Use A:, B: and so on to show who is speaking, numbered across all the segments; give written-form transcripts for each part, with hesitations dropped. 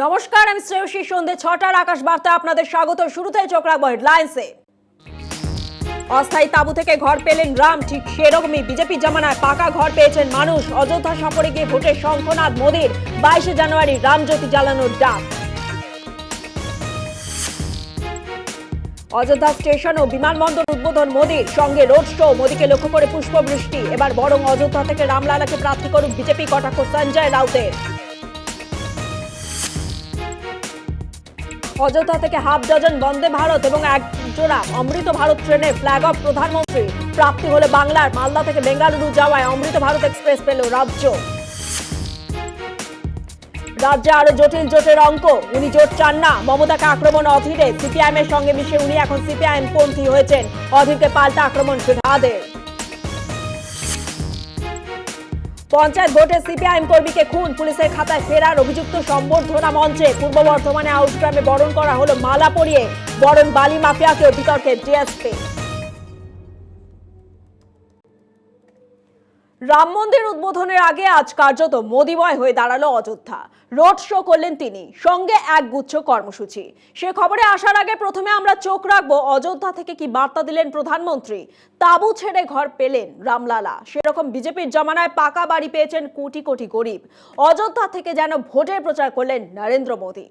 A: নমস্কার, আমি শ্রেয়সী। সন্ধ্যে ৬টার আকাশ বার্তা আপনাদের স্বাগত। শুরুতেই চোখ রাখবো হেডলাইন্সে। অস্থায়ী তাঁবু থেকে ঘর পেলেন রাম, ঠিক সেরকমই বিজেপি জামানায় পাকা ঘর পেয়েছেন মানুষ। অযোধ্যা সফরে গিয়ে ভোটের শঙ্খনাদ মোদীর। 22শে জানুয়ারি রামজ্যোতি জ্বালানোর ডাক। অযোধ্যা স্টেশন ও বিমানবন্দর উদ্বোধন মোদীর, সঙ্গে রোড শো। মোদীকে লক্ষ্য করে পুষ্পবৃষ্টি। এবার বরং অযোধ্যা থেকে রামলালাকে প্রার্থী করুক বিজেপি, কটাক্ষ সঞ্জয় রাউতের। অযোধ্যা থেকে হাফ ডজন বন্দে ভারত এবং এক জোড়া অমৃত ভারত ট্রেনের ফ্ল্যাগ অফ প্রধানমন্ত্রী। প্রাপ্তি হলে বাংলার। মালদা থেকে বেঙ্গালুরু যাওয়ায় অমৃত ভারত এক্সপ্রেস পেল রাজ্য। রাজ্যে আরো জটিল জোটের অঙ্ক। উনি জোট চান না, মমতাকে আক্রমণ অধীরে। সিপিআইএম এর সঙ্গে মিশে উনি এখন সিপিআইএম পন্থী হয়েছেন। অধীরকে পাল্টা আক্রমণ ফিরহাদের। পঞ্চায়েত ভোটে সিপিআইএম কর্মীকে খুন, পুলিশের খাতায় ফেরার অভিযুক্ত সম্বর্ধনা মঞ্চে। পূর্ব বর্ধমানে আউটগ্রামে বরণ করা হলো মালা পরিয়ে। বরণ বালি মাফিয়াকেও বিতর্কে ডিএসপি। রাম মন্দির উদ্বোধনের আগে আজ কার্যত মোদিময় হয়ে দাঁড়ালো অযোধ্যা। রোড শো করলেন তিনি, সঙ্গে এক গুচ্ছ কর্মসূচি। সে খবরে আসার আগে প্রথমে আমরা চোখ রাখবো অযোধ্যা থেকে কি বার্তা দিলেন প্রধানমন্ত্রী। তাঁবু ছেড়ে ঘর পেলেন রামলালা, সেরকম বিজেপির জমানায় পাকা বাড়ি পেয়েছেন কোটি কোটি গরিব। অযোধ্যা থেকে যেন ভোটের প্রচার করলেন নরেন্দ্র মোদী।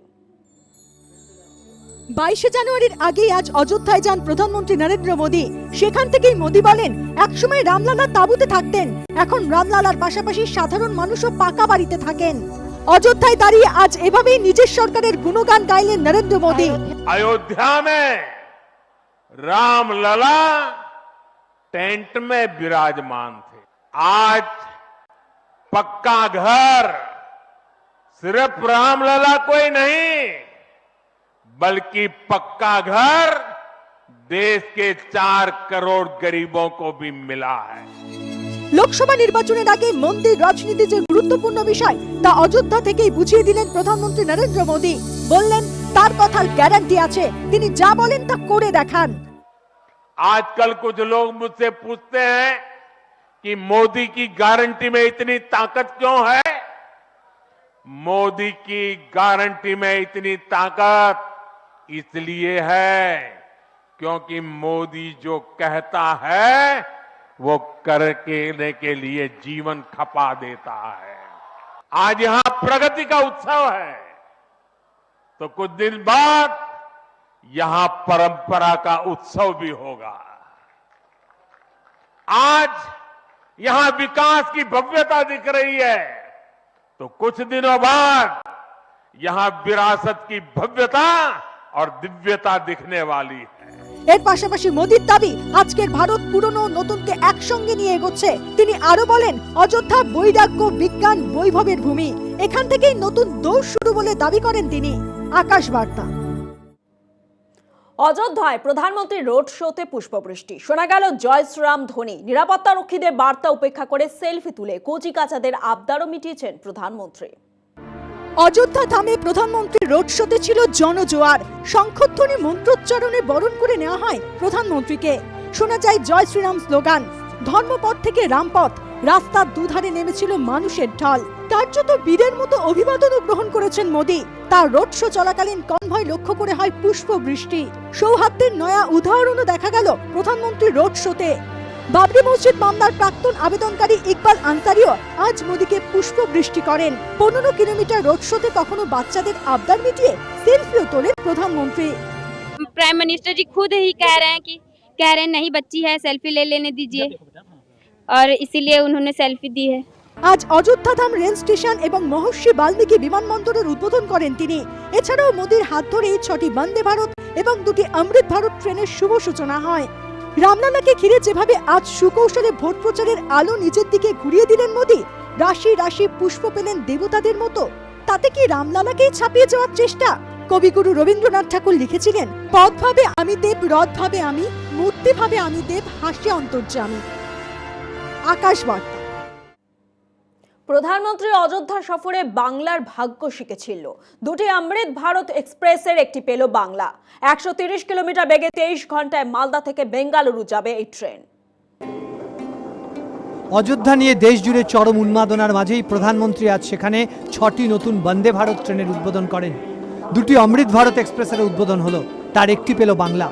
B: 22শে জানুয়ারির আগেই আজ অযোধ্যায় যান প্রধানমন্ত্রী নরেন্দ্র মোদী। সেখান থেকেই মোদী বলেন, একসময় রামলালা তাঁবুতে থাকতেন, এখন রামলালার পাশাপাশি সাধারণ মানুষও পাকা বাড়িতে থাকেন। অযোধ্যায় দাঁড়িয়ে আজ এভাবেই নিজের সরকারের গুণগান গাইলেন নরেন্দ্র মোদী।
C: अयोध्या में रामलला टेंट में विराजमान थे। आज पक्का घर सिर्फ रामलला कोई नहीं, बल्कि पक्का घर देश के 4 करोड़ गरीबों को भी मिला है।
B: লোকসভা নির্বাচনের আগে মন্দির রাজনীতি যে গুরুত্বপূর্ণ বিষয় তা অযোধ্যা থেকেই বুঝিয়ে দিলেন প্রধানমন্ত্রী নরেন্দ্র মোদী। বললেন তার কথার গ্যারান্টি আছে, তিনি যা বলেন তা করে দেখান।
C: आजकल कुछ लोग मुझसे पूछते हैं कि मोदी की गारंटी में इतनी ताकत क्यों है। मोदी की गारंटी में इतनी ताकत इसलिए है क्योंकि मोदी जो कहता है वो करने के लिए जीवन खपा देता है। आज यहां प्रगति का उत्सव है तो कुछ दिन बाद यहां परंपरा का उत्सव भी होगा। आज यहां विकास की भव्यता दिख रही है तो कुछ दिनों बाद यहां विरासत की भव्यता और दिव्यता दिखने वाली है।
B: এর পাশাপাশি মোদীর দাবি, আজকের ভারত পুরনো নতুনকে একসঙ্গে নিয়ে এগোচ্ছে। তিনি আরো বলেন, অযোধ্যা বৈরাগ্য, বিজ্ঞান, বৈভবের ভূমি। এখান থেকেই নতুন দৌড় শুরু বলে দাবি করেন তিনি। আকাশ বার্তা।
A: অযোধ্যায় প্রধানমন্ত্রী রোড শোতে পুষ্পবৃষ্টি। শোনা গেল জয় শ্রীরাম ধ্বনি। নিরাপত্তা রক্ষীদের বার্তা উপেক্ষা করে সেলফি তুলে কচি কাচাদের আবদারও মিটিয়েছেন প্রধানমন্ত্রী।
B: অযোধ্যা ধামে প্রধানমন্ত্রী রোড শোতে ছিল জনজোয়ার। শঙ্খধ্বনি, মন্ত্রোচ্চারণে বরণ করে নেওয়া হয় প্রধানমন্ত্রীকে। শোনা যায় জয় শ্রীরাম স্লোগান। ধর্মপথ থেকে রামপথ, রাস্তার দুধারে নেমেছিল মানুষের ঢল। কার্যত বীরের মতো অভিবাদনও গ্রহণ করেছেন মোদী। তার রোড শো চলাকালীন কনভয় লক্ষ্য করে হয় পুষ্পবৃষ্টি। সৌহার্দ্যের নয়া উদাহরণও দেখা গেল প্রধানমন্ত্রী রোড শোতে। বাবরি মসজিদ মামলার প্রাক্তন আবেদনকারী ইকবাল আনসারিও আজ মোদীকে পুষ্পবৃষ্টি করেন। 15 কিলোমিটার রোড শোতে কখনো বাচ্চাদের আবদার মিটিয়ে সেলফিও তোলেন প্রধানমন্ত্রী।
D: प्राइम मिनिस्टर जी खुद ही कह रहे हैं नहीं बच्ची है, सेल्फी ले लेने दीजिए, और इसीलिए उन्होंने सेल्फी दी है।
B: আজ অযোধ্যা ধাম রেল স্টেশন এবং মহর্ষি বাল্মীকি বিমানবন্দরের উদ্বোধন করেন তিনি। এছাড়াও মোদীর হাত ধরেই 6টি বন্দে ভারত এবং 2টি অমৃত ভারত ট্রেনের শুভ সূচনা হয়। রামলালাকে ঘিরে যেভাবে আজ সুকৌশলে ভোট প্রচারের আলো নিজের দিকে ঘুরিয়ে দিলেন মোদী, রাশি রাশি পুষ্প পেলেন দেবতাদের মতো। তাতে কি রামলালাকেই ছাপিয়ে যাওয়ার চেষ্টা? কবিগুরু রবীন্দ্রনাথ ঠাকুর লিখেছিলেন, পদ ভাবে আমি দেব, রথ ভাবে আমি, মূর্তি ভাবে আমি দেব, হাসে অন্তর্যামী। আকাশ বার্তা।
A: প্রধানমন্ত্রী অযোধ্যা সফরে বাংলার ভাগ্য শিখেছিল। 2টি অমৃত ভারত এক্সপ্রেসের একটি পেল বাংলা। 130 কিলোমিটার বেগে 23 ঘন্টায় মালদা থেকে বেঙ্গালুরু যাবে এই ট্রেন।
E: অযোধ্যা নিয়ে দেশ জুড়ে চরম উন্মাদনার মাঝেই প্রধানমন্ত্রী আজ সেখানে 6টি নতুন বন্দে ভারত ট্রেনের উদ্বোধন করেন। 2টি অমৃত ভারত এক্সপ্রেসের উদ্বোধন হলো, তার একটি পেল বাংলা।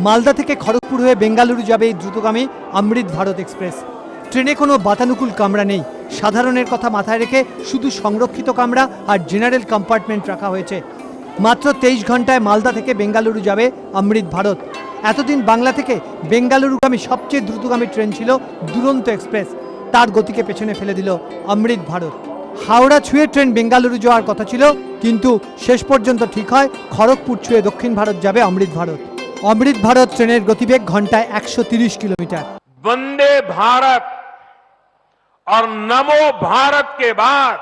E: মালদা থেকে খড়গপুর হয়ে বেঙ্গালুরু যাবে এই দ্রুতগামী অমৃত ভারত এক্সপ্রেস। ট্রেনে কোনো বাতানুকূল কামরা নেই, সাধারণের কথা মাথায় রেখে শুধু সংরক্ষিত কামরা আর জেনারেল কম্পার্টমেন্ট রাখা হয়েছে। মাত্র 23 ঘন্টায় মালদা থেকে বেঙ্গালুরু যাবে অমৃত ভারত। এতদিন বাংলা থেকে বেঙ্গালুরুগামী সবচেয়ে দ্রুতগামী ট্রেন ছিল দুরন্ত এক্সপ্রেস, তার গতিকে পেছনে ফেলে দিল অমৃত ভারত। হাওড়া ছুঁয়ে ট্রেন বেঙ্গালুরু যাওয়ার কথা ছিল, কিন্তু শেষ পর্যন্ত ঠিক হয় খড়গপুর ছুঁয়ে দক্ষিণ ভারত যাবে অমৃত ভারত। অমৃত ভারত ট্রেনের গতিবেগ ঘন্টায় 130 কিলোমিটার।
C: वंदे भारत और नमो भारत के बाद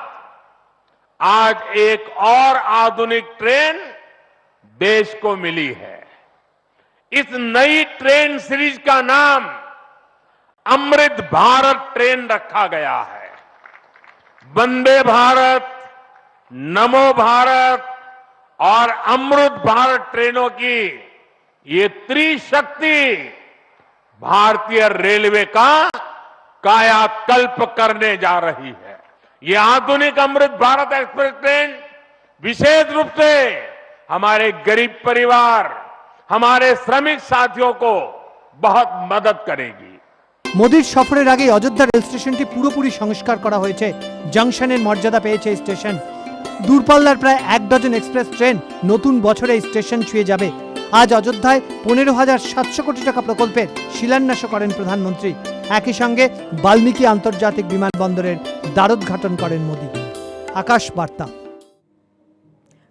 C: आज एक और आधुनिक ट्रेन देश को मिली है। इस नई ट्रेन सीरीज का नाम अमृत भारत ट्रेन रखा गया है। वंदे भारत, नमो भारत और अमृत भारत ट्रेनों की ये त्रिशक्ति भारतीय रेलवे का कायाकल्प करने जा रही है। ये आधुनिक अमृत भारत एक्सप्रेस ट्रेन विशेष रूप से हमारे गरीब परिवार, हमारे श्रमिक साथियों को बहुत मदद करेगी।
E: মোদির সফরের আগে অযোধ্যা রেল স্টেশনটি পুরোপুরি সংস্কার করা হয়েছে। জংশনের মর্যাদা পেয়েছে এই স্টেশন। দূরপাল্লার প্রায় 1 ডজন এক্সপ্রেস ট্রেন নতুন বছরে এই স্টেশন ছুঁয়ে যাবে। আজ অযোধ্যায় 15,700 কোটি টাকা প্রকল্পের শিলান্যাস করেন প্রধানমন্ত্রী। একই সঙ্গে বাল্মীকি আন্তর্জাতিক বিমানবন্দরের দ্বারোদ্ঘাটন করেন মোদি। আকাশ বার্তা।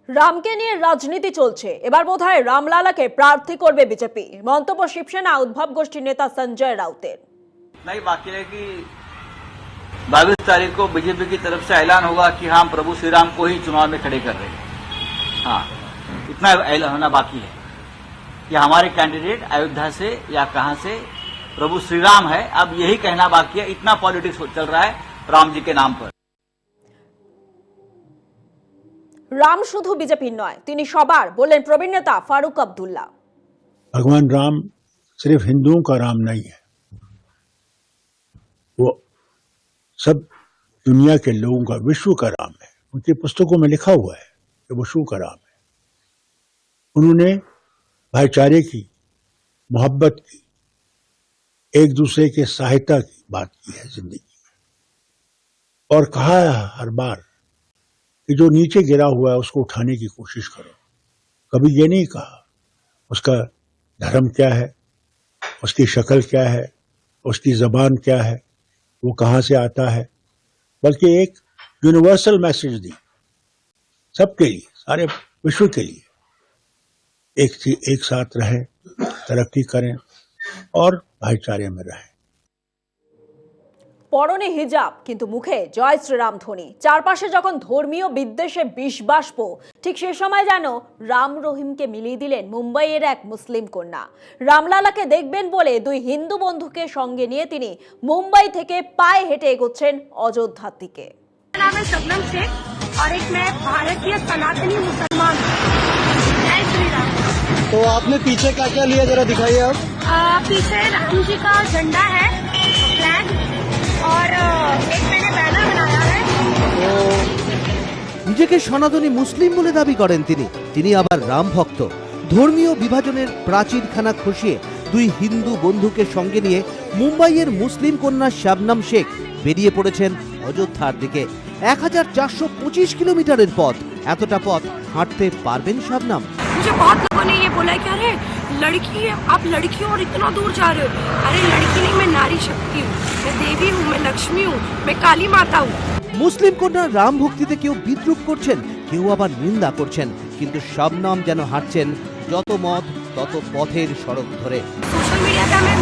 A: রামকে নিয়ে রাজনীতি চলছে, এবার বোধহয় রামলালাকে প্রার্থী করবে বিজেপি। মন্তব্য শিবসেনা উদ্ভব গোষ্ঠীর নেতা সঞ্জয় রাউতের।
F: नहीं, बाकी है कि 22 तारीख को बीजेपी की तरफ से ऐलान होगा कि हम प्रभु श्री राम को ही चुनाव में खड़े कर रहे हैं। हाँ, इतना ऐलान होना बाकी है कि हमारे कैंडिडेट अयोध्या से या कहां से प्रभु श्री राम है। अब यही कहना बाकी है। इतना पॉलिटिक्स चल रहा है राम जी के नाम पर।
A: রাম শুধু বিজেপির নয়, তিনি সবার, বললেন প্রবীণ নেতা ফারুক আব্দুল্লাহ।
G: भगवान राम सिर्फ हिंदुओं का राम नहीं है, वो सब दुनिया के लोगों का, विश्व का राम है। उनकी पुस्तकों में लिखा हुआ है कि विश्व का राम है। उन्होंने भाईचारे की, मोहब्बत की, एक दूसरे के सहायता की बात की है जिंदगी में, और कहा है हर बार कि जो नीचे गिरा हुआ है उसको उठाने की कोशिश करो। कभी ये नहीं कहा उसका धर्म क्या है, उसकी शक्ल क्या है, उसकी जबान क्या है, वो कहां से आता है, बल्कि एक यूनिवर्सल मैसेज दी सबके लिए, सारे विश्व के लिए। एक साथ रहें, तरक्की करें और भाईचारे में रहें।
A: পরনে হিজাব, কিন্তু মুখে জয় শ্রীরাম ধ্বনি। চারপাশে যখন ধর্মীয় বিদ্বেষে বিষ বাষ্প, ঠিক সে সময় যেন রাম রহিমকে মিলিয়ে দিলেন মুম্বাইয়ের এক মুসলিম কন্যা। রামলালাকে দেখবেন বলে 2 হিন্দু বন্ধুকে সঙ্গে নিয়ে তিনি মুম্বাই থেকে পায়ে হেঁটে এগোচ্ছেন অযোধ্যার দিকে।
H: नाम है शबनम शेख और एक मैं भारतीय सनातनी मुसलमान हूँ। जय श्री राम।
I: तो आपने पीछे क्या क्या लिया, जरा दिखाइए आप।
H: पीछे राम जी का झंडा है, फ्लैग, और एक मैंने बैनर बनाया है।
J: নিজেকে সনাতনী মুসলিম বলে দাবি করেন তিনি আবার রাম ভক্ত। ধর্মীয় বিভাজনের প্রাচীরখানা খসিয়ে 2 হিন্দু বন্ধুকে সঙ্গে নিয়ে মুম্বাইয়ের মুসলিম কন্যা শাবনাম শেখ বেরিয়ে পড়েছেন অযোধ্যার দিকে। 1425 কিলোমিটারের পথ। এতটা পথ হাঁটতে পারবেন শাবনাম?
H: मुझे बहुत लोगों ने ये बोला कि अरे लड़की है, आप लड़की हो और इतना दूर जा रहे हो। अरे लड़की नहीं, मैं नारी शक्ति हूँ, मैं देवी हूँ, मैं लक्ष्मी हूँ, मैं काली माता हूँ।
J: মুসলিম কন্যা রাম ভক্তিতে কেউ বিদ্রুপ করছেন, কেউ আবার নিন্দা করছেন, কিন্তু শাবনাম যেন হাঁটছেন যত মত তত পথের সড়ক ধরে।
H: सोशल मीडिया पे हमें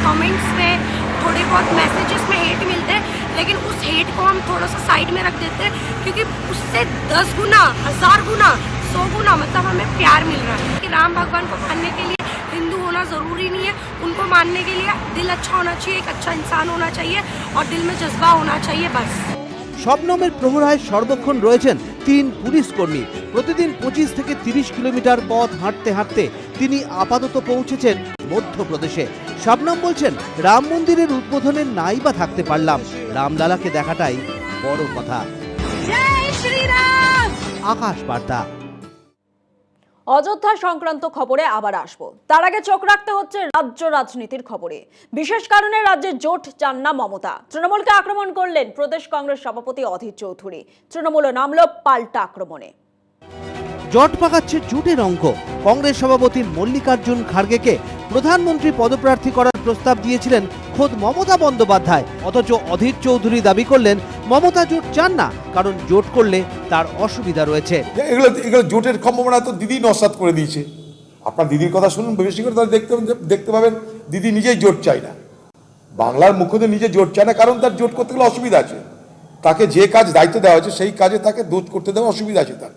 H: कमेंट्स में थोड़े बहुत मैसेजेस में हेट मिलते हैं, लेकिन उस हेट को हम थोड़ा सा साइड में रख देते हैं, क्योंकि उससे 10 गुना, 1000 गुना, 100 गुना मतलब हमें प्यार मिल रहा है। कि राम भगवान को मानने के लिए हिंदू होना जरूरी नहीं है, उनको मानने के लिए दिल अच्छा होना चाहिए, एक अच्छा इंसान होना चाहिए और दिल में जज्बा होना चाहिए, बस।
J: শবনমের প্রহরায় সর্বক্ষণ রয়েছেন 3 পুলিশ কর্মী। প্রতিদিন 25 থেকে 30 কিলোমিটার পথ হাঁটতে হাঁটতে তিনি আপাতত পৌঁছেছেন মধ্যপ্রদেশে। শবনম বলছেন, রাম মন্দিরের উদ্বোধনে নাই বা থাকতে পারলাম, রামলালাকে দেখাটাই বড় কথা। আকাশ বার্তা।
A: অযোধ্যা সংক্রান্ত খবরে আবার আসবো, তার আগে চোখ রাখতে হচ্ছে রাজ্য রাজনীতির খবরে। বিশেষ কারণে রাজ্যে জোট চান না মমতা। তৃণমূলকে আক্রমণ করলেন প্রদেশ কংগ্রেস সভাপতি অধীর চৌধুরী। তৃণমূলও নামল পাল্টা আক্রমণে।
J: জট পাকাচ্ছে জোটের অঙ্ক। কংগ্রেস সভাপতি মল্লিকার্জুন খার্গেকে প্রধানমন্ত্রী পদপ্রার্থী করার প্রস্তাব দিয়েছিলেন খোদ মমতা বন্দ্যোপাধ্যায়। অথচ অধীর চৌধুরী দাবি করলেন মমতা জোট চান না, কারণ জোট করলে তার অসুবিধা রয়েছে।
K: এগুলো জোটের সম্ভাবনা তো দিদি নস্যাৎ করে দিয়েছে। আপনার দিদির কথা শুনুন বেশি করে, তাহলে দেখতে পাবেন দিদি নিজেই জোট চায় না। বাংলার মুখ্যমন্ত্রী নিজে জোট চায় না, কারণ তার জোট করতে গেলে অসুবিধা আছে। তাকে যে কাজ দায়িত্ব দেওয়া হয়েছে সেই কাজে তাকে জোট করতে দেওয়া অসুবিধা আছে তার।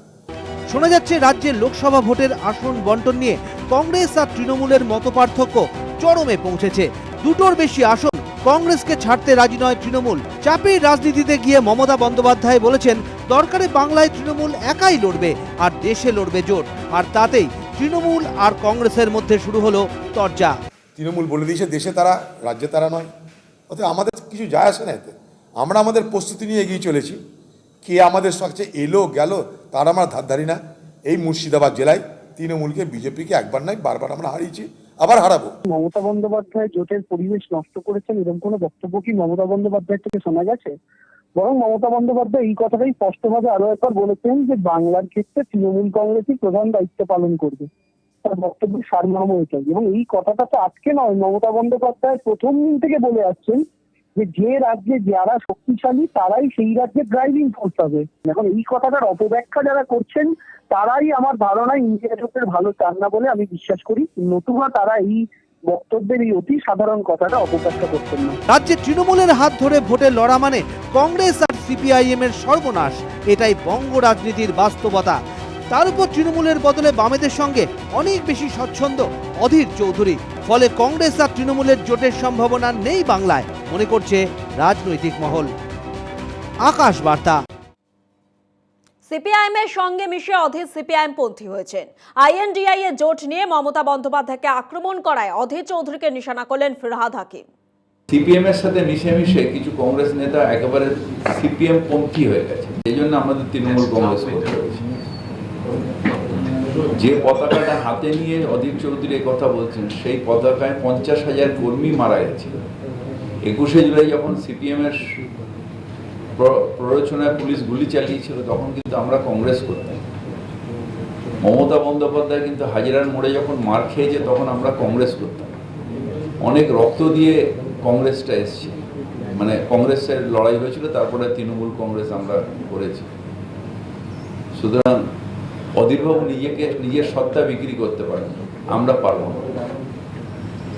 J: শোনা যাচ্ছে রাজ্যের লোকসভা ভোটের আসন বন্টন নিয়ে কংগ্রেস আর তৃণমূলের মতপার্থক্য চরমে পৌঁছেছে। দুটোর বেশি আসন কংগ্রেসকে ছাড়তে রাজি নয় তৃণমূল। চাপের রাজনীতিতে গিয়ে মমতা বন্দ্যোপাধ্যায় বলেছেন, দরকারে বাংলায় তৃণমূল একাই লড়বে আর দেশে লড়বে জোট। আর তাতেই তৃণমূল আর কংগ্রেসের মধ্যে শুরু হলো তরজা।
K: তৃণমূল বলে দিয়েছে দেশে তারা, রাজ্যে তারা নয়। অতএব আমাদের কিছু যায় আসে না এতে। আমরা আমাদের প্রস্তুতি নিয়ে এগিয়ে চলেছি। কে আমাদের সবচেয়ে এলো গেল তার আমরা ধারধারি না। এই মুর্শিদাবাদ জেলায় তৃণমূলকে, বিজেপিকে একবার নয় বারবার আমরা হারিয়েছি, আবার হারাবো।
I: মমতা বন্দ্যোপাধ্যায় জোটের পরিবেশ নষ্ট করেছেন এরকম কোনো বক্তব্য কি মমতা বন্দ্যোপাধ্যায় থেকে শোনা গেছে? বরং মমতা বন্দ্যোপাধ্যায় এই কথাটাই স্পষ্টভাবে আরো একবার বলেছেন যে বাংলার ক্ষেত্রে তৃণমূল কংগ্রেসই প্রধান দায়িত্ব পালন করবে। তার বক্তব্যের সারমর্ম এটাই, এবং এই কথাটা তো আজকে নয়, মমতা বন্দ্যোপাধ্যায় প্রথম দিন থেকে বলে আসছেন যে রাজ্যে যারা শক্তিশালী তারাই সেই রাজ্যে ড্রাইভিং ফোর্স হবে। এখন এই কথাটার অপব্যাখ্যা যারা করছেন তারাই আমার ধারণা ইন্ডিয়া জোটের ভালো চান না বলে আমি বিশ্বাস করি। নতুবা তারা এই বক্তব্যের এই অতি সাধারণ কথাটা অপব্যাখ্যা করছেন না।
J: রাজ্যে তৃণমূলের হাত ধরে ভোটে লড়া মানে কংগ্রেস আর সিপিআইএম এর সর্বনাশ। এটাই বঙ্গ রাজনীতির বাস্তবতা। তার উপর তৃণমূলের বদলে বামেদের সঙ্গে অনেক বেশি স্বচ্ছন্দ অধীর চৌধুরী। ফলে কংগ্রেস আর তৃণমূলের জোটের সম্ভাবনা নেই বাংলায়, মনে করছে রাজনৈতিক মহল। আকাশ বার্তা।
A: সিপিআইএম এর সঙ্গে মিশে অধীর সিপিআইএম পন্থী হয়েছেন। আইএনডিআই এর জোট নিয়ে মমতা বন্দ্যোপাধ্যায়কে আক্রমণ করায় অধীর চৌধুরীকে নিশানা করলেন ফিরহাদ হাকিম।
L: সিপিএম এর সাথে মিশে কিছু কংগ্রেস নেতা একেবারে সিপিএম পন্থী হয়ে গেছে। এই জন্য আমাদের তৃণমূল কংগ্রেস করতে হয়েছে। যে পতাকাটা হাতে নিয়ে অধীর চৌধুরী কথা বলছেন, সেই পতাকায় 50,000 কর্মী মারা গেছে। 21শে জুলাই যখন সিপিএম এর প্ররোচনায় পুলিশ গুলি চালিয়েছিল তখন কিন্তু আমরা কংগ্রেস করতাম। মমতা বন্দ্যোপাধ্যায় কিন্তু হাজিরার মোড়ে যখন মার খেয়েছে তখন আমরা কংগ্রেস করতাম। অনেক রক্ত দিয়ে কংগ্রেসটা এসছে, মানে কংগ্রেসের লড়াই হয়েছিল, তারপরে তৃণমূল কংগ্রেস আমরা করেছি। সুতরাং অধীরবাবু নিজের সত্তা বিক্রি করতে পারেন, আমরা পারবো না।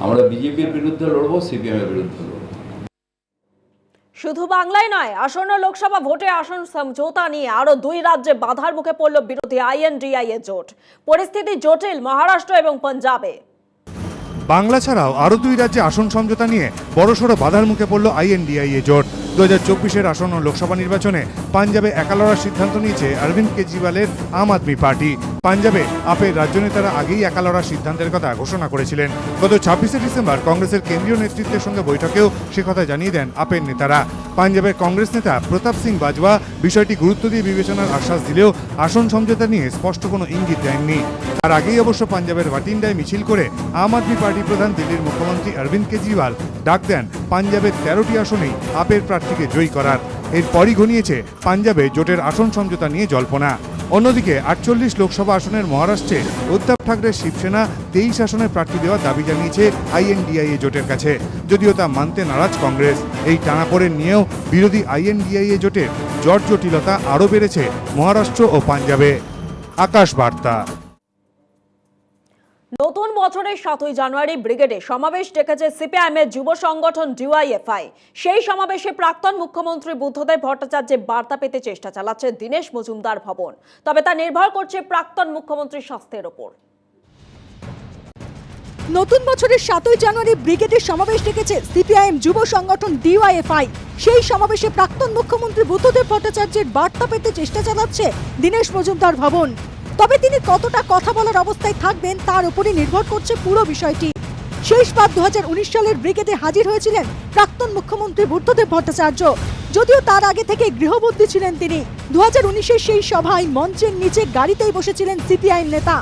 L: আমরা বিজেপির বিরুদ্ধে লড়বো, সিপিএম এর বিরুদ্ধে লড়বো।
A: শুধু বাংলায় নয়, আসন্ন লোকসভা ভোটে আসন সমঝোতা নিয়ে আরো 2 রাজ্যে বাধার মুখে পড়ল বিরোধী আইএনডিআই এর জোট। পরিস্থিতি জটিল মহারাষ্ট্র এবং পাঞ্জাবে।
M: বাংলা ছাড়াও আরও 2 রাজ্যে আসন সমঝোতা নিয়ে বড়সড় বাধার মুখে পড়ল আইএনডিআই জোট। 2024-এর আসন্ন লোকসভা নির্বাচনে পাঞ্জাবে একা লড়ার সিদ্ধান্ত নিয়েছে অরবিন্দ কেজরিওয়ালের আম আদমি পার্টি। পাঞ্জাবে আপের রাজ্য নেতারা আগেই একা লড়ার সিদ্ধান্তের কথা ঘোষণা করেছিলেন। গত 26শে ডিসেম্বর কংগ্রেসের কেন্দ্রীয় নেতৃত্বের সঙ্গে বৈঠকেও সে কথা জানিয়ে দেন আপের নেতারা। পাঞ্জাবের কংগ্রেস নেতা প্রতাপ সিং বাজওয়া বিষয়টি গুরুত্ব দিয়ে বিবেচনার আশ্বাস দিলেও আসন সমঝোতা নিয়ে স্পষ্ট কোনো ইঙ্গিত দেননি। তার আগেই অবশ্য পাঞ্জাবের বাটিন্ডায় মিছিল করে আম আদমি পার্টি প্রধান দিল্লির মুখ্যমন্ত্রী অরবিন্দ কেজরিওয়াল ডাক দেন পাঞ্জাবের 13টি আসনেই আপের প্রার্থীকে জয়ী করার। এরপরই ঘনিয়েছে পাঞ্জাবে জোটের আসন সমঝোতা নিয়ে জল্পনা। অন্যদিকে 48 লোকসভা আসনের মহারাষ্ট্রে উদ্ধব ঠাকরের শিবসেনা 23 আসনের প্রার্থী দেওয়ার দাবি জানিয়েছে আইএনডিআই জোটের কাছে, যদিও তা মানতে নারাজ কংগ্রেস। এই টানাপোড়েন নিয়েও বিরোধী আইএনডিআই জোটের জট জটিলতা আরও বেড়েছে মহারাষ্ট্র ও পাঞ্জাবে। আকাশ বার্তা।
A: নতুন বছরের 7ই জানুয়ারি ব্রিগেডে সমাবেশ ডেকেছে সিপিআইএম এর যুব সংগঠন ডিওয়াইএফআই। সেই সমাবেশে প্রাক্তন মুখ্যমন্ত্রী বুদ্ধদেব ভট্টাচার্যের বার্তা পেতে চেষ্টা চালাচ্ছে দীনেশ মজুমদার ভবন। তবে তা নির্ভর করছে প্রাক্তন মুখ্যমন্ত্রীর স্বাস্থ্যের ওপর।
B: নতুন বছরের 7ই জানুয়ারি ব্রিগেডের সমাবেশ ডেকেছে সিপিআইএম যুব সংগঠন ডিওয়াইএফআই। সেই সমাবেশে প্রাক্তন মুখ্যমন্ত্রী বুদ্ধদেব ভট্টাচার্যের বার্তা পেতে চেষ্টা চালাচ্ছে দীনেশ মজুমদার ভবন। তবে তিনি কতটা কথা বলার অবস্থায় থাকবেন তার উপরই নির্ভর করছে পুরো বিষয়টি। শেষবার 2019 সালের ব্রিগেডে হাজির হয়েছিলেন প্রাক্তন মুখ্যমন্ত্রী বুদ্ধদেব ভট্টাচার্য, যদিও তার আগে থেকে গৃহবন্দী ছিলেন তিনি। 2019-এর সেই সভায় মঞ্চের নিচে গাড়িতেই বসেছিলেন সিপিআইএম নেতা,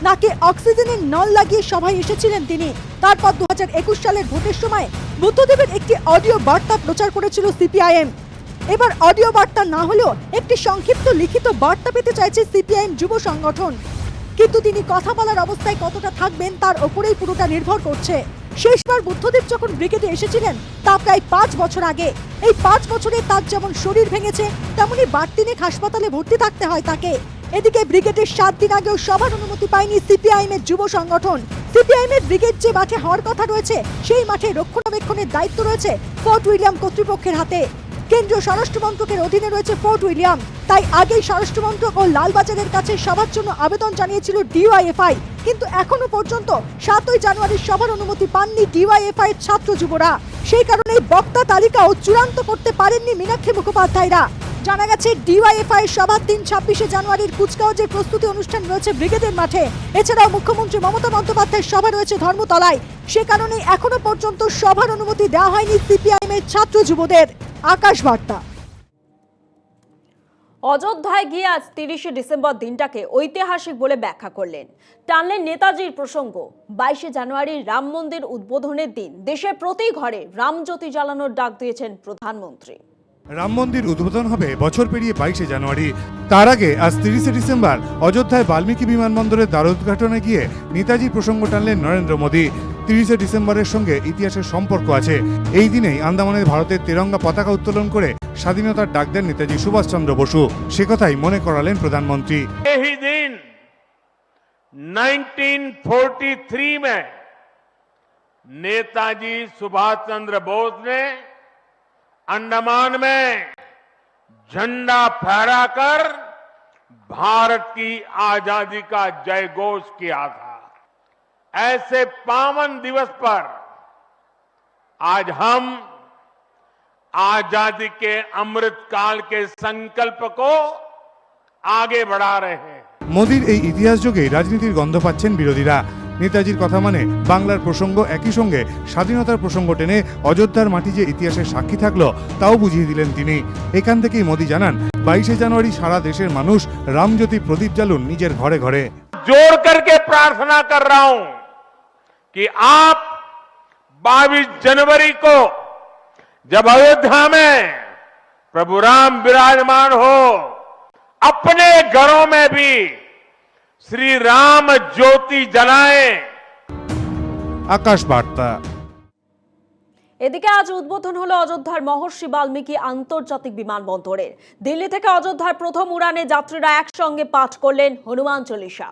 B: নাকে অক্সিজেনের নল লাগিয়ে সভায় এসেছিলেন তিনি। তারপর 2021 সালের ভোটের সময় বুদ্ধদেবের একটি অডিও বার্তা প্রচার করেছিল সিপিআইএম। এবার অডিও বার্তা না হলেও একটি সংক্ষিপ্ত লিখিত বার্তা পেতে চাইছে সিপিআইএম যুব সংগঠন, কিন্তু তিনি কথা বলার অবস্থায় কতটা থাকবেন তার ওপরেই পুরোটা নির্ভর করছে। শেষবার বুদ্ধদেব যখন ব্রিগেডে এসেছিলেন তা প্রায় 5 বছর আগে। এই 5 বছরে তার যেমন শরীর ভেঙেছে তেমনি বাড়তিনেক হাসপাতালে ভর্তি থাকতে হয় তাকে। এদিকে ব্রিগেডের 7 দিন আগেও সবার অনুমতি পায়নি সিপিআইএম এর যুব সংগঠন। সিপিআইএম এর ব্রিগেড যে মাঠে হওয়ার কথা রয়েছে সেই মাঠে রক্ষণাবেক্ষণের দায়িত্ব রয়েছে ফোর্ট উইলিয়াম কর্তৃপক্ষের হাতে। কেন্দ্রীয় স্বরাষ্ট্র মন্ত্রকের অধীনে রয়েছে ফোর্ট উইলিয়াম, তাই আগেই স্বরাষ্ট্র মন্ত্রক ও লালবাজারের কাছে সভার জন্য আবেদন জানিয়েছিল ডিওয়াইএফআই, কিন্তু এখনো পর্যন্ত 7ই জানুয়ারির সভার অনুমতি পাননি ডিওয়াইএফআই এর ছাত্র যুবরা। সেই কারণে বক্তা তালিকাও চূড়ান্ত করতে পারেননি মীনাক্ষী মুখোপাধ্যায়রা। জানা গেছে ডিওয়াইএফআই এর সভার দিন 26শে জানুয়ারির কুচকাওয়াজের প্রস্তুতি অনুষ্ঠান রয়েছে ব্রিগেডের মাঠে। এছাড়াও মুখ্যমন্ত্রী মমতা বন্দ্যোপাধ্যায়ের সভা রয়েছে ধর্মতলায়। সে কারণে এখনো পর্যন্ত সভার অনুমতি দেওয়া হয়নি সিপিআইএম এর ছাত্র যুবদের। আকাশ বার্তা।
A: অযোধ্যায় গিয়ে আজ 30শে ডিসেম্বর দিনটাকে ঐতিহাসিক বলে ব্যাখ্যা করলেন। টানলেন নেতাজির প্রসঙ্গ। 22শে জানুয়ারি রাম মন্দির উদ্বোধনের দিন দেশের প্রতি ঘরে রামজ্যোতি জ্বালানোর ডাক দিয়েছেন প্রধানমন্ত্রী।
M: রাম মন্দির উদ্বোধন হবে বছর পেরিয়ে 22শে জানুয়ারি। তার আগে আজ 30শে ডিসেম্বর অযোধ্যায় বাল্মীকি বিমানবন্দরের দ্বার উদ্ঘাটনে গিয়ে নেতাজির প্রসঙ্গ টানলেন নরেন্দ্র মোদী। 30শে ডিসেম্বরের সঙ্গে ইতিহাসের সম্পর্ক আছে। এই দিনেই আন্দামানের ভারতের তেরঙ্গা পতাকা উত্তোলন করে স্বাধীনতার ডাক দেন নেতাজি সুভাষচন্দ্র বসু। সে কথাই মনে করালেন প্রধানমন্ত্রী।
C: यही दिन 1943 में नेताजी सुभाष चंद्र बोस ने अंडमान में झंडा फहराकर भारत की आजादी का जयघोष किया था। ऐसे पावन दिवस पर आज हम आजादी के अमृत काल के संकल्प को आगे बढ़ा रहे हैं।
M: মোদির এই ইতিহাস যুগেই রাজনীতির গন্ধ পাচ্ছেন বিরোধীরা। নেতাজির কথা মানে বাংলার প্রসঙ্গ, একই সঙ্গে স্বাধীনতার প্রসঙ্গ টেনে অযোধ্যার মাটি যে ইতিহাসের সাক্ষী থাকলো তাও বুঝিয়ে দিলেন তিনি। এখান থেকেই মোদি জানান 22শে জানুয়ারি সারা দেশের মানুষ রামজ্যোতি প্রদীপ জ্বালুন নিজের ঘরে ঘরে।
C: जोड़ करके प्रार्थना कर रहा हूं कि आप 22 जनवरी को जब अयोध्या में प्रभु राम विराजमान हो, अपने घरों में भी श्री राम ज्योति जलाएं।
M: আকাশ বার্তা।
A: এদিকে আজ উদ্বোধন হলো অযোধ্যার মহর্ষি বাল্মীকি আন্তর্জাতিক বিমানবন্দরের। দিল্লি থেকে অযোধ্যার প্রথম উড়ানে যাত্রীরা একসঙ্গে পাঠ করলেন হনুমান চল্লিশা।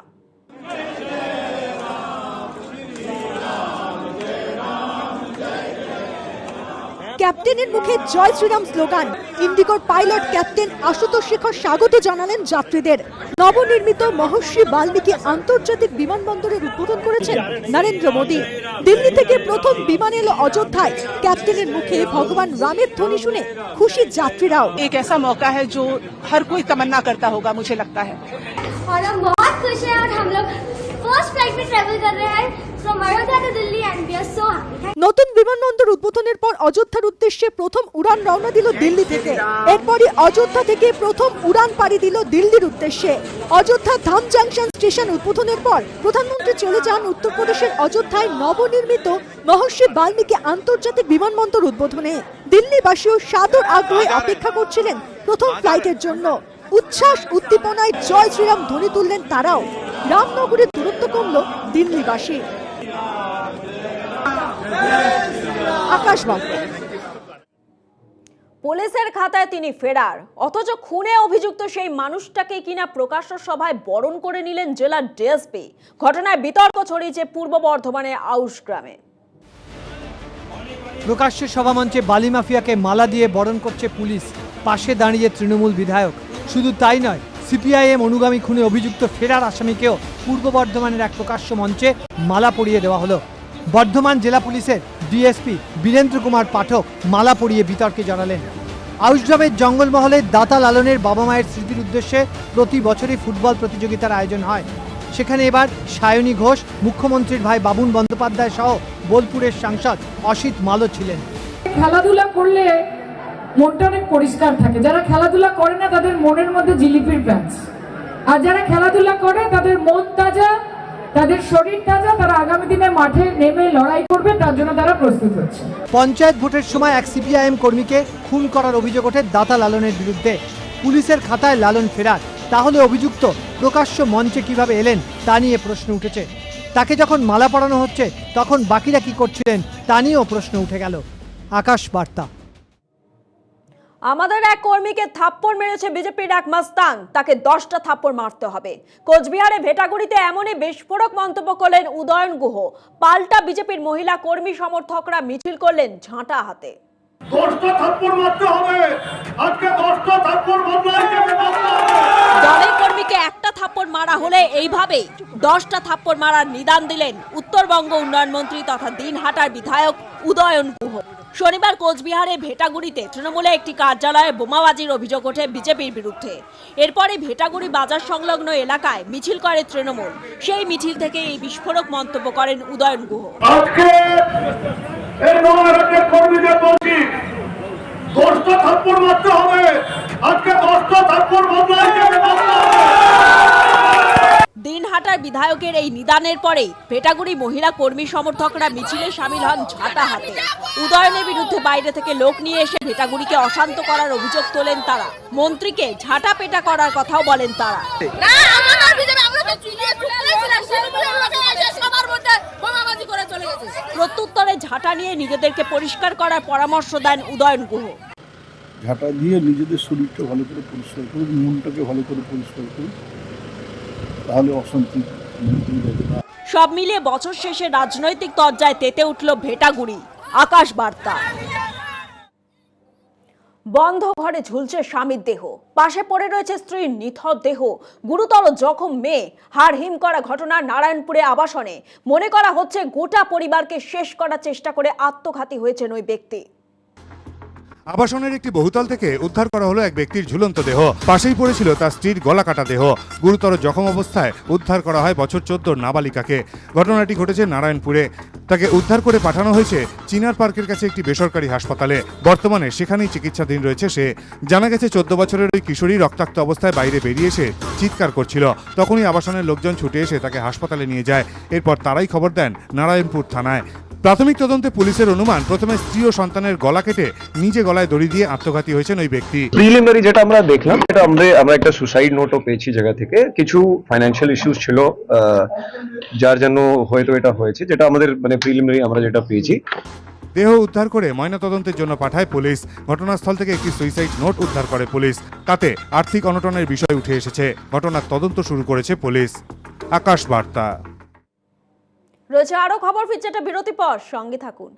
B: ক্যাপ্টেনের মুখে জয় শ্রীরাম স্লোগান। ইন্ডিগোর পাইলট ক্যাপ্টেন আশুতোষ শেখর স্বাগত জানালেন যাত্রীদের। নবনির্মিত মহর্ষি বাল্মীকি আন্তর্জাতিক বিমানবন্দরের উদ্বোধন করেছেন নরেন্দ্র মোদী। দিল্লি থেকে প্রথম বিমান এলো অযোধ্যায়। ক্যাপ্টেনের মুখে ভগবান রামের ধ্বনি শুনে খুশি যাত্রীরাও।
N: एक ऐसा मौका है जो हर कोई तमन्ना करता होगा, मुझे लगता है।
O: और हम बहुत खुश हैं और हम लोग फर्स्ट फ्लाइट में ट्रैवल कर रहे हैं from Ayodhya to Delhi and we are so happy.
B: নতুন বিমানবন্দর উদ্বোধনের পর অযোধ্যার উদ্দেশ্যে প্রথম উড়ান রওনা দিল দিল্লি থেকে। এরপরই অযোধ্যা থেকে প্রথম উড়ান পাড়ি দিল দিল্লির উদ্দেশ্যে। অযোধ্যা ধাম জাংশন স্টেশন উদ্বোধনের পর প্রধানমন্ত্রী চলে যান উত্তরপ্রদেশের অযোধ্যায় নবনির্মিত মহর্ষি বাল্মীকি আন্তর্জাতিক বিমানবন্দর উদ্বোধনে। দিল্লিবাসীও সাদর আগ্রহে অপেক্ষা করছিলেন প্রথম ফ্লাইটের জন্য। উচ্ছ্বাস উদ্দীপনায় জয় শ্রীরাম ধ্বনি তুললেন তারাও। রামনগরের দূরত্ব কমল দিল্লিবাসী। আকাশ বার্তা।
A: পুলিশের খাতায় তিনি ফেরার, অথচ খুনে অভিযুক্ত সেই মানুষটাকে কিনা প্রকাশ্য সভায় বরণ করে নিলেন জেলার ডিএসপি। ঘটনায় বিতর্ক ছড়িয়েছে পূর্ব বর্ধমানের আউশ গ্রামে।
E: প্রকাশ্যে সভামঞ্চে বালি মাফিয়াকে মালা দিয়ে বরণ করছে পুলিশ, পাশে দাঁড়িয়ে তৃণমূল বিধায়ক। শুধু তাই নয়, সিপিআইএম অনুগামী খুনে অভিযুক্ত ফেরার আসামিকেও পূর্ব বর্ধমানের এক প্রকাশ্য মঞ্চে মালা পরিয়ে দেওয়া হলো। বর্ধমান জেলা পুলিশের ডিএসপি বীরেন্দ্র কুমার পাঠক মালা পরিয়ে বিতর্কে জড়ালেন। আউশগ্রামের জঙ্গলমহলে দাতা লালনের বাবা মায়ের স্মৃতির উদ্দেশ্যে প্রতি বছরই ফুটবল প্রতিযোগিতার আয়োজন হয়। সেখানে এবার সায়নী ঘোষ, মুখ্যমন্ত্রীর ভাই বাবুন বন্দ্যোপাধ্যায় সহ বোলপুরের সাংসদ অসিত মালও ছিলেন।
P: খেলাধুলা করলে মনটা অনেক পরিষ্কার থাকে। যারা খেলাধুলা করে না তাদের মনের মধ্যে জিলিপির প্যাঁচ, আর যারা খেলাধুলা করে তাদের মন তাজা, তাদের শরীর তাজা, তারা আগামী দিনে মাঠে নেমে লড়াই করবে, তার জন্য তারা প্রস্তুত হচ্ছে।
E: পঞ্চায়েত ভোটের সময় এক সিপিআইএম কর্মীকে খুন করার অভিযোগ ওঠে দাতা লালনের বিরুদ্ধে। পুলিশের খাতায় লালন ফেরার, তাহলে অভিযুক্ত প্রকাশ্য মঞ্চে কিভাবে এলেন তা নিয়ে প্রশ্ন উঠেছে। তাকে যখন মালা পরানো হচ্ছে তখন বাকিরা কি করছিলেন তা নিয়েও প্রশ্ন উঠে গেল। আকাশ বার্তা।
A: আমাদের এক কর্মীকে থাপ্পড় মেরেছে বিজেপির এক মাস্তান, তাকে 10টা থাপ্পড় মারতে হবে। কোচবিহারে ভেটাগুড়িতে এমনই বিস্ফোরক মন্তব্য করলেন উদয়ন গুহ। পাল্টা বিজেপির মহিলা কর্মী সমর্থকরা মিছিল করলেন ঝাঁটা হাতে।
K: 10টা থাপ্পড় মারতে হবে, আজকে 10টা থাপ্পড়
A: দলের কর্মীকে একটা থাপ্পড় মারা হলে এইভাবেই 10টা থাপ্পড় মারার নিদান দিলেন উত্তরবঙ্গ উন্নয়ন মন্ত্রী তথা দিনহাটার বিধায়ক উদয়ন গুহ। শনিবার কোচবিহারে ভেটাগুড়িতে তৃণমূলে একটি কার্যালয়ে বোমাবাজির অভিযোগ ওঠে বিজেপির বিরুদ্ধে। এরপরে ভেটাগুড়ি বাজার সংলগ্ন এলাকায় মিছিল করে তৃণমূল। সেই মিছিল থেকে এই বিস্ফোরক মন্তব্য করেন উদয়ন গুহ।
K: আজকে এই নগরের কর্মীদের বলছি 10টা থাপ্পড় মারতে হবে, আজকে 10টা থাপ্পড়
A: দিনহাটার বিধায়কের এই নিদানের পরেই ভেটাগুড়ি মহিলা কর্মী সমর্থকরা মিছিলে সামিল হন ঝাঁটা হাতে। উদয়নের বিরুদ্ধে বাইরে থেকে লোক নিয়ে এসে ভেটাগুড়িকে অশান্ত করার অভিযোগ তোলেন তারা। মন্ত্রীকে ঝাঁটা পেটা করার কথাও বলেন তারা। প্রত্যুত্তরে ঝাঁটা নিয়ে নিজেদেরকে পরিষ্কার করার পরামর্শ দেন উদয়ন গুহ।
G: ঝাঁটা দিয়ে নিজেদের শরীরটা ভালো করে পরিষ্কার করুন, মনটাকে ভালো করে পরিষ্কার করুন, তাহলে অশান্তি।
A: সব মিলিয়ে বছর শেষে রাজনৈতিক তরজায় তেতে উঠল ভেটাগুড়ি। আকাশ বার্তা। বন্ধ ঘরে ঝুলছে স্বামীর দেহ, পাশে পড়ে রয়েছে স্ত্রীর নিথর দেহ। গুরুতর জখম মেয়ে, হাড় হিম করা ঘটনা নারায়ণপুরে আবাসনে। মনে করা হচ্ছে গোটা পরিবারকে শেষ করার চেষ্টা করে আত্মঘাতী হয়েছেন ওই ব্যক্তি।
M: আবাসনের একটি বহুতল থেকে উদ্ধার করা হলো এক ব্যক্তির ঝুলন্ত দেহ। পাশেই পড়েছিল তার স্ত্রীর গলা কাটা দেহ। গুরুতর জখম অবস্থায় উদ্ধার করা হয় বছর 14 নাবালিকাকে। ঘটনাটি ঘটেছে নারায়ণপুরে। তাকে উদ্ধার করে পাঠানো হয়েছে চিনার পার্কের কাছে একটি বেসরকারি হাসপাতালে। বর্তমানে সেখানেই চিকিৎসাধীন রয়েছে সে। জানা গেছে 14 বছরের ওই কিশোরী রক্তাক্ত অবস্থায় বাইরে বেরিয়ে এসে চিৎকার করছিল। তখনই আবাসনের লোকজন ছুটে এসে তাকে হাসপাতালে নিয়ে যায়। এরপর তারাই খবর দেন নারায়ণপুর থানায়। প্রাথমিক তদন্তে পুলিশের অনুমান প্রথমে স্ত্রী ও সন্তানের গলা কেটে নিজে গলায় দড়ি দিয়ে আত্মঘাতী হয়েছেন ওই ব্যক্তি।
Q: প্রিলিমিনারি যেটা আমরা দেখলাম, এটা আমরা একটা সুসাইড নোটও পেয়েছি জায়গা থেকে। কিছু ফাইন্যান্সিয়াল ইস্যুস ছিল যার জন্য হয়তো এটা হয়েছে, যেটা আমাদের প্রিলিমিনারি আমরা যেটা পেয়েছি।
M: দেহ উদ্ধার করে ময়নাতদন্তের জন্য পাঠায় পুলিশ। ঘটনাস্থল থেকে একটি সুইসাইড নোট উদ্ধার করে পুলিশ। তাতে আর্থিক অনটনের বিষয় উঠে এসেছে। ঘটনার তদন্ত শুরু করেছে পুলিশ। আকাশ বার্তা।
A: রয়েছে আরো খবর, ফিরছে একটা বিরতি পর, সঙ্গে থাকুন।